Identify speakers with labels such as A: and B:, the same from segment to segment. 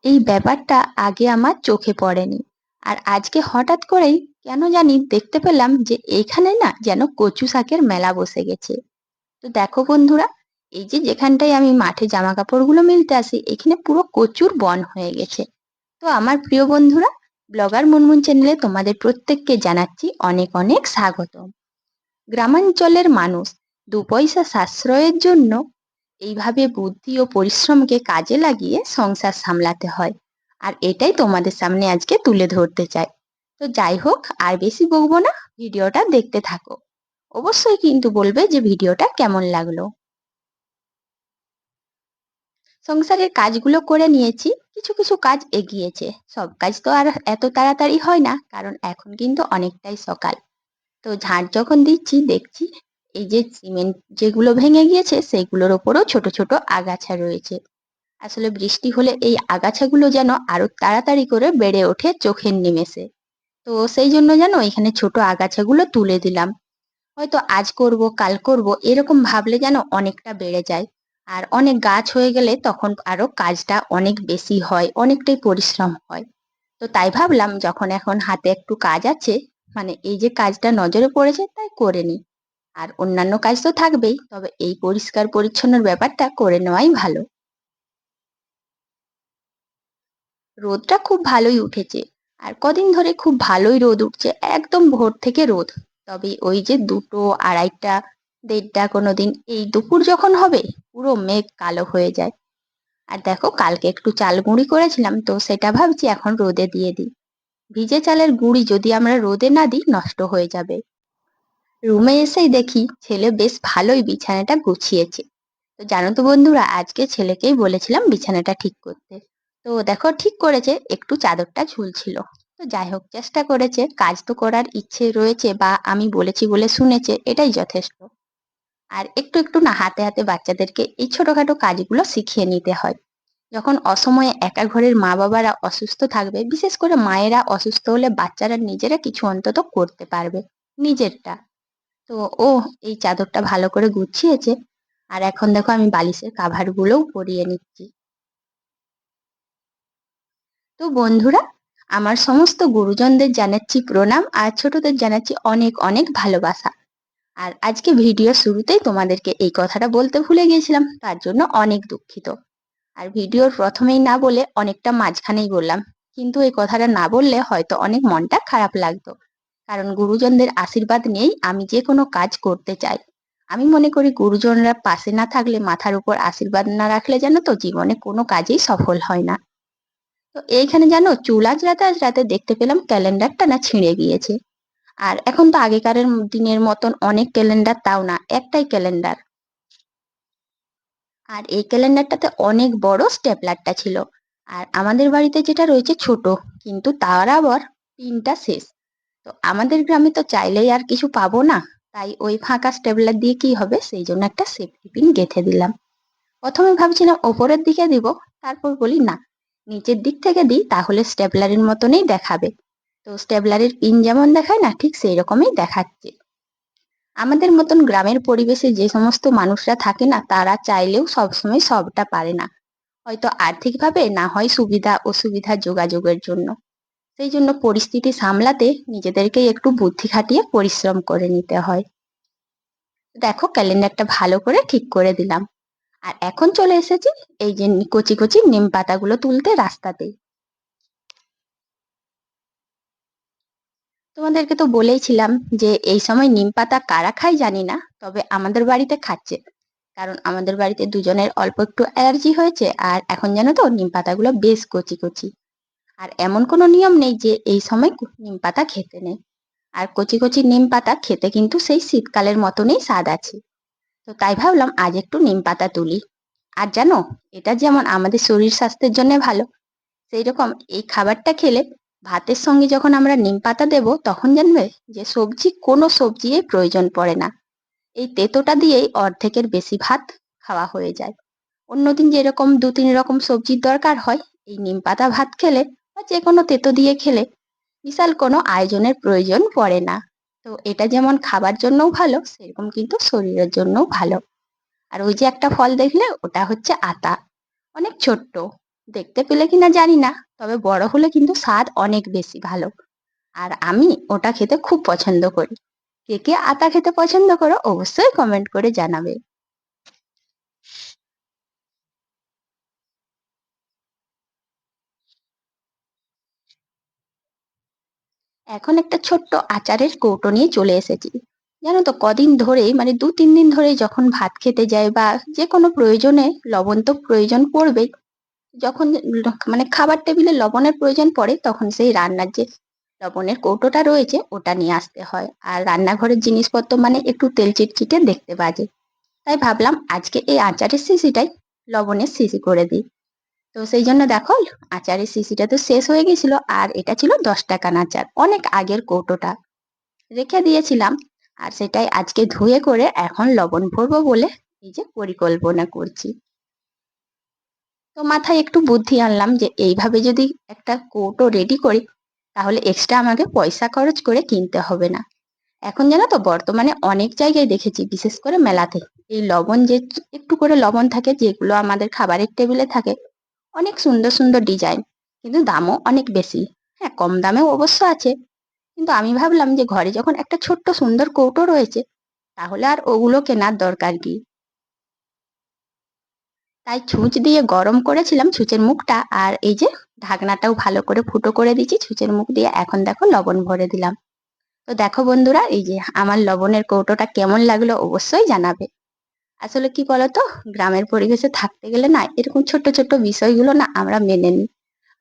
A: এই ব্যাপারটা আগে আমার চোখে পড়েনি। আর আজকে হঠাৎ করেই কেন জানি দেখতে পেলাম যে এইখানে না যেন কচু শাকের মেলা বসে গেছে। তো দেখো বন্ধুরা, এই যে যেখানটায় আমি মাঠে জামা কাপড়গুলো মেলতে আসি, এখানে পুরো কচুর বন হয়ে গেছে। তো আমার প্রিয় বন্ধুরা, ব্লগার মুনমুন চ্যানেলে তোমাদের প্রত্যেককে জানাচ্ছি অনেক অনেক স্বাগতম। গ্রামাঞ্চলের মানুষ দু পয়সা সাশ্রয়ের জন্য এইভাবে বুদ্ধি ও পরিশ্রমকে কাজে লাগিয়ে সংসার সামলাতে হয়, আর এটাই তোমাদের সামনে আজকে তুলে ধরতে চাই। তো যাই হোক, আর বেশি বকবো না, ভিডিওটা দেখতে থাকো। অবশ্যই কিন্তু বলবে যে ভিডিওটা কেমন লাগলো। সংসারের কাজগুলো করে নিয়েছি, কিছু কিছু কাজ এগিয়েছে। সব কাজ তো আর এত তাড়াতাড়ি হয় না, কারণ এখন কিন্তু অনেকটাই সকাল। তো ঝাড় যখন দিচ্ছি দেখছি এই যে সিমেন্ট যেগুলো ভেঙে গিয়েছে সেগুলোর ওপরও ছোট ছোট আগাছা রয়েছে। আসলে বৃষ্টি হলে এই আগাছাগুলো যেন আরো তাড়াতাড়ি করে বেড়ে ওঠে চোখের নিমেষে। তো সেই জন্য যেন এখানে ছোট আগাছাগুলো তুলে দিলাম। হয়তো আজ করব কাল করব এরকম ভাবলে যেন অনেকটা বেড়ে যায়। আর অনেক গাছ হয়ে গেলে তখন আরো কাজটা অনেক বেশি হয়, অনেকটাই পরিশ্রম হয়। তো তাই ভাবলাম যখন এখন হাতে একটু কাজ আছে, মানে এই যে কাজটা নজরে পড়েছে তাই করে নিই। আর অন্যান্য কাজ তো থাকবেই, তবে এই পরিষ্কার পরিচ্ছন্নর ব্যাপারটা করে নেওয়াই ভালো। রোদটা খুব ভালোই উঠেছে। আর কদিন ধরে খুব ভালোই রোদ উঠছে, একদম ভোর থেকে রোদ। তবে ওই যে 2টো 2:30টা 1:30টা কোনোদিন এই দুপুর যখন হবে পুরো মেঘ কালো হয়ে যায়। আর দেখো কালকে একটু চাল গুঁড়ি করেছিলাম, তো সেটা ভাবছি এখন রোদে দিয়ে দিই। ভিজে চালের গুঁড়ি যদি আমরা রোদে না দিই নষ্ট হয়ে যাবে। রুমে এসেই দেখি ছেলে বেশ ভালোই বিছানাটা গুছিয়েছে। তো জানো তো বন্ধুরা, আজকে ছেলেকেই বলেছিলাম বিছানাটা ঠিক করতে। তো দেখো ঠিক করেছে, একটু চাদরটা ঝুলছিল। তো যাই হোক, চেষ্টা করেছে, কাজ তো করার ইচ্ছে রয়েছে, বা আমি বলেছি বলে শুনেছে, এটাই যথেষ্ট। আর একটু একটু না হাতে হাতে বাচ্চাদেরকে এই ছোটখাটো কাজগুলো শিখিয়ে নিতে হয়। যখন অসময়ে একা ঘরের মা বাবারা অসুস্থ থাকবে, বিশেষ করে মায়েরা অসুস্থ হলে বাচ্চারা নিজেরা কিছু অন্তত করতে পারবে নিজেরটা। তো ও এই চাদরটা ভালো করে গুছিয়েছে। আর এখন দেখো আমি বালিশের কাভার গুলোও পরিয়ে নিচ্ছি। তো বন্ধুরা, আমার সমস্ত গুরুজনদের জানাচ্ছি প্রণাম, আর ছোটদের জানাচ্ছি অনেক অনেক ভালোবাসা। আর আজকে ভিডিও শুরুতেই তোমাদেরকে এই কথাটা বলতে ভুলে গিয়েছিলাম, তার জন্য অনেক দুঃখিত। আর ভিডিওর প্রথমেই না বলে অনেকটা মাঝখানেই বললাম, কিন্তু এই কথাটা না বললে হয়তো অনেক মনটা খারাপ লাগতো। কারণ গুরুজনদের আশীর্বাদ নিয়েই আমি যে কোনো কাজ করতে চাই। আমি মনে করি গুরুজনরা পাশে না থাকলে, মাথার উপর আশীর্বাদ না রাখলে যেন তো জীবনে কোনো কাজেই সফল হয় না। তো এইখানে জানো চুল আঁচড়াতে দেখতে পেলাম ক্যালেন্ডারটা না ছিঁড়ে গিয়েছে। আর এখন তো আগেকারের দিনের মতন অনেক ক্যালেন্ডার তাও না, একটাই ক্যালেন্ডার। আর এই ক্যালেন্ডারটাতে অনেক বড় স্টেপলারটা ছিল। আর আমাদের বাড়িতে যেটা রয়েছে ছোট, কিন্তু তার আবার পিনটা শেষ। তো আমাদের গ্রামে তো চাইলেই আর কিছু পাবো না। তাই ওই ফাঁকা স্টেপলার দিয়ে কি হবে, সেই জন্য একটা সেফটি পিন গেঁথে দিলাম। প্রথমে ভাবছিলাম ওপরের দিকে দিব, তারপর বলি না, নিচের দিক থেকে দিই, তাহলে স্টেপলারের মতনই দেখাবে। তো স্টেপলারের পিন যেমন দেখায় না, ঠিক সেই রকমই দেখাচ্ছে। আমাদের মতন গ্রামের পরিবেশে যে সমস্ত মানুষরা থাকে না, তারা চাইলেও সবসময় সবটা পারে না। হয়তো আর্থিকভাবে, না হয় সুবিধা অসুবিধা যোগাযোগের জন্য। সেই জন্য পরিস্থিতি সামলাতে নিজেদেরকেই একটু বুদ্ধি খাটিয়ে পরিশ্রম করে নিতে হয়। দেখো ক্যালেন্ডারটা ভালো করে ঠিক করে দিলাম। আর এখন চলে এসেছি এই যে কচি কচি নিম পাতাগুলো তুলতে রাস্তাতে। তোমাদেরকে তো বলেইছিলাম যে এই সময় নিম পাতা কারা খায় জানি না, তবে আমাদের বাড়িতে খাচ্ছে। কারণ আমাদের বাড়িতে দুজনের অল্প একটু অ্যালার্জি হয়েছে, আর এখন জানো তো নিম পাতাগুলো বেশ কচি কচি। আর এমন কোনো নিয়ম নেই যে এই সময় নিম পাতা খেতে নেই। আর কচি কচি নিম পাতা খেতে কিন্তু সেই শীতকালের মতনই স্বাদ আছে। তো তাই ভাবলাম আজ একটু নিম পাতা তুলি। আর জানো, এটা যেমন আমাদের শরীর স্বাস্থ্যের জন্য ভালো, সেই রকম এই খাবারটা খেলে ভাতের সঙ্গে যখন আমরা নিম পাতা দেবো, তখন জানবে যে কোনো সবজির প্রয়োজন পড়ে না। এই তেতোটা দিয়েই অর্ধেকের বেশি ভাত খাওয়া হয়ে যায়। অন্যদিন যেরকম 2-3 রকম সবজির দরকার হয়, এই নিম পাতা ভাত খেলে বা যে কোনো তেতো দিয়ে খেলে বিশাল কোনো আয়োজনের প্রয়োজন পড়ে না। তো এটা যেমন খাবার জন্যও ভালো, সেরকম কিন্তু শরীরের জন্যও ভালো। আর ওই যে একটা ফল দেখলে, ওটা হচ্ছে আতা। অনেক ছোট্ট, দেখতে পেলে কিনা জানি না, তবে বড় হলে কিন্তু স্বাদ অনেক বেশি ভালো। আর আমি ওটা খেতে খুব পছন্দ করি। কে কে আতা খেতে পছন্দ করো অবশ্যই কমেন্ট করে জানাবে। এখন একটা ছোট্ট আচারের কৌটো নিয়ে চলে এসেছি। জানো তো কদিন ধরেই মানে ২-৩ দিন ধরেই যখন ভাত খেতে যাই বা যেকোনো প্রয়োজনে লবণ তো প্রয়োজন পড়বেই। যখন মানে খাবার টেবিলে লবণের প্রয়োজন পড়ে তখন সেই রান্নার যে লবণের কৌটোটা রয়েছে ওটা নিয়ে আসতে হয়। আর রান্নাঘরের জিনিসপত্র মানে একটু তেল চিটচিটে দেখতে বাজে। তাই ভাবলাম আজকে এই আচারের শিশিটাই লবণের শিশি করে দিই। তো সেই জন্য দেখো আচারের শিশিটা তো শেষ হয়ে গেছিল আর এটা ছিল ১০ টাকার আচার। অনেক আগের কৌটোটা রেখে দিয়েছিলাম। আর সেটাই আজকে ধুয়ে করে এখন লবণ ভরবো বলে এই যে পরিকল্পনা করছি। তো মাথায় একটু বুদ্ধি আনলাম যে এইভাবে যদি একটা কৌটো রেডি করি তাহলে এক্সট্রা আমাকে পয়সা খরচ করে কিনতে হবে না। এখন জানো তো বর্তমানে অনেক জায়গায় দেখেছি বিশেষ করে মেলাতে এই লবণ যে একটু করে লবণ থাকে যেগুলো আমাদের খাবারের টেবিলে থাকে অনেক সুন্দর সুন্দর ডিজাইন, কিন্তু দামও অনেক বেশি। হ্যাঁ, কম দামেও অবশ্য আছে, কিন্তু আমি ভাবলাম যে ঘরে যখন একটা ছোট্ট সুন্দর কৌটো রয়েছে তাহলে আর ওগুলো কেনার দরকার কি। তাই ছুঁচ দিয়ে গরম করেছিলাম ছুঁচের মুখটা আর এই যে ঢাকনাটাও ভালো করে ফুটো করে দিয়েছি ছুঁচের মুখ দিয়ে। এখন দেখো লবণ ভরে দিলাম। তো দেখো বন্ধুরা এই যে আমার লবণের কৌটোটা কেমন লাগলো অবশ্যই জানাবে। আসলে কি বলতো, গ্রামের পরিবেশে থাকতে গেলে না এরকম ছোট্ট ছোট্ট বিষয়গুলো না আমরা মেনে নিই।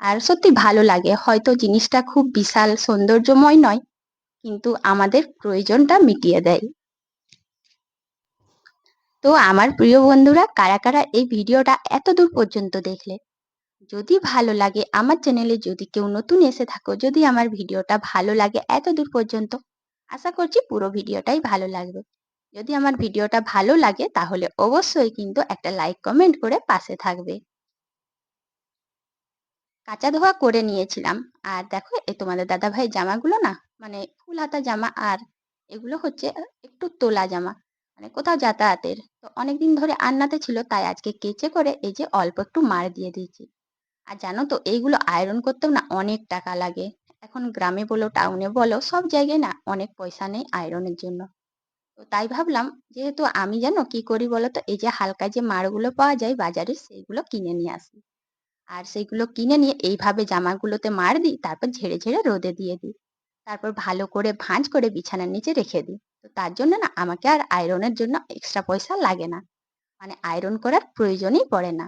A: আর সত্যি ভালো লাগে, হয়তো জিনিসটা খুব বিশাল সৌন্দর্যময় নয় কিন্তু আমাদের প্রয়োজনটা মিটিয়ে দেয়। তো আমার প্রিয় বন্ধুরা কারা কারা এই ভিডিওটা এত দূর পর্যন্ত দেখলে, যদি ভালো লাগে আমার চ্যানেলে যদি কেউ নতুন এসে থাকো, যদি আমার ভিডিওটা ভালো লাগে এত দূর পর্যন্ত, আশা করছি পুরো ভিডিওটাই ভালো লাগবে। যদি আমার ভিডিওটা ভালো লাগে তাহলে অবশ্যই কিন্তু একটা লাইক কমেন্ট করে পাশে থাকবে। কাঁচা ধোয়া করে নিয়েছিলাম। আর দেখো এই তোমাদের দাদা ভাই জামাগুলো না মানে ফুল হাতা জামা, আর এগুলো হচ্ছে একটু তোলা জামা, মানে কোথাও যাতায়াতের তো অনেকদিন ধরে আন্নাতে ছিল তাই আজকে কেচে করে এই যে অল্প একটু মার দিয়ে দিয়েছি। আর জানো তো এইগুলো আয়রন করতেও না অনেক টাকা লাগে। এখন গ্রামে বলো টাউনে বলো সব জায়গায় না অনেক পয়সা নেই আয়রনের জন্য। তো তাই ভাবলাম যেহেতু আমি জানো কি করি বলো তো, এই যে হালকা যে মাড়গুলো পাওয়া যায় বাজারে সেইগুলো কিনে নিয়ে আসি। আর সেইগুলো কিনে নিয়ে এইভাবে জামাগুলোতে মার দিই, তারপর ঝেড়ে ঝেড়ে রোদে দিয়ে দিই। তারপর ভালো করে ভাঁজ করে বিছানার নিচে রেখে দিই। তো তার জন্য না আমাকে আর আয়রনের জন্য এক্সট্রা পয়সা লাগে না, মানে আয়রন করার প্রয়োজনই পড়ে না।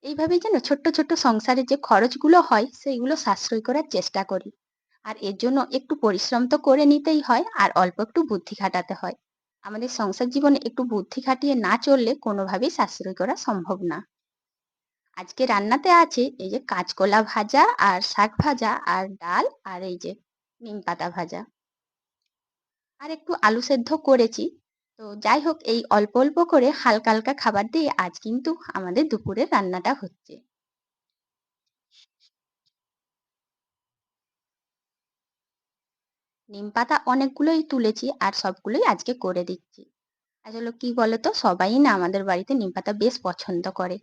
A: এইভাবেই যেন ছোট্ট ছোট্ট সংসারে যে খরচগুলো হয় সেইগুলো সাশ্রয় করার চেষ্টা করি। আর এর জন্য একটু পরিশ্রম তো করে নিতেই হয় আর অল্প একটু বুদ্ধি খাটাতে হয়। আমাদের সংসার জীবনে একটু বুদ্ধি খাটিয়ে না চললে কোনোভাবেই সাশ্রয় করা সম্ভব না। আজকে রান্নাতে আছে এই যে কাঁচকলা ভাজা আর শাক ভাজা আর ডাল আর এই যে নিম পাতা ভাজা আর একটু আলু সেদ্ধ করেছি। তো যাই হোক এই অল্প অল্প করে হালকা হালকা খাবার দিয়ে আজ কিন্তু আমাদের দুপুরের রান্নাটা হচ্ছে। নিম পাতা অনেকগুলোই তুলেছি আর সবগুলোই আজকে করে দিচ্ছি। আসলে কি বলতো সবাই না আমাদের বাড়িতে নিম পাতা বেশ পছন্দ করে।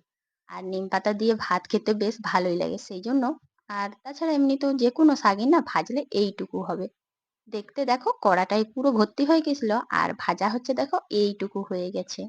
A: আর নিম পাতা দিয়ে ভাত খেতে বেশ ভালোই লাগে সেই জন্য। আর তাছাড়া এমনিতেও যে কোনো শাকই না ভাজলে এইটুকু হবে। দেখতে দেখো কড়াটাই পুরো ভর্তি হয়ে গেছিল আর ভাজা হচ্ছে দেখো এইটুকু হয়ে গেছে।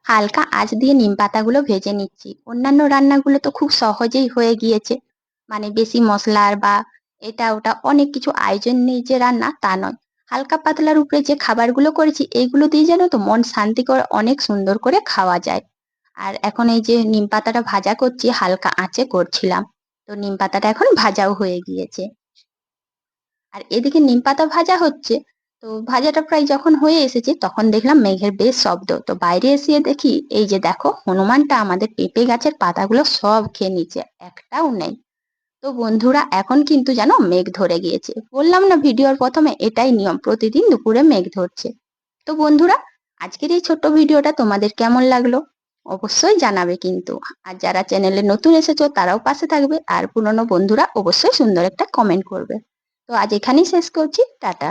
A: হালকা আঁচ দিয়ে নিম পাতাগুলো ভেজে নিচ্ছি। অন্যান্য রান্নাগুলো তো খুব সহজেই হয়ে গিয়েছে, মানে বেশি মশলার বা এটা ওটা অনেক কিছু আয়োজন নেই যে রান্না তা নয়। হালকা পাতলার উপরে যে খাবারগুলো করেছি এইগুলো দিয়ে যেন তো মন শান্তি করে অনেক সুন্দর করে খাওয়া যায়। আর এখন এই যে নিম পাতাটা ভাজা করছি হালকা আঁচে করছিলাম। তো নিম পাতাটা এখন ভাজাও হয়ে গিয়েছে। আর এদিকে নিম পাতা ভাজা হচ্ছে। তো ভাজাটা প্রায় যখন হয়ে এসেছে তখন দেখলাম মেঘের বেশ শব্দ, তো বাইরে এসে দেখি এই যে দেখো হনুমানটা আমাদের পেঁপে গাছের পাতাগুলো সব খেয়ে নিচ্ছে, একটাও নেই। তো বন্ধুরা এখন কিন্তু জানো মেঘ ধরে গিয়েছে, বললাম না ভিডিওর প্রথমে এটাই নিয়ম, প্রতিদিন দুপুরে মেঘ ধরছে। তো বন্ধুরা আজকের এই ছোট্ট ভিডিওটা তোমাদের কেমন লাগলো অবশ্যই জানাবে কিন্তু। আর যারা চ্যানেলে নতুন এসেছো তারাও পাশে থাকবে, আর পুরনো বন্ধুরা অবশ্যই সুন্দর একটা কমেন্ট করবে। তো আজ এখানেই শেষ করছি, টাটা।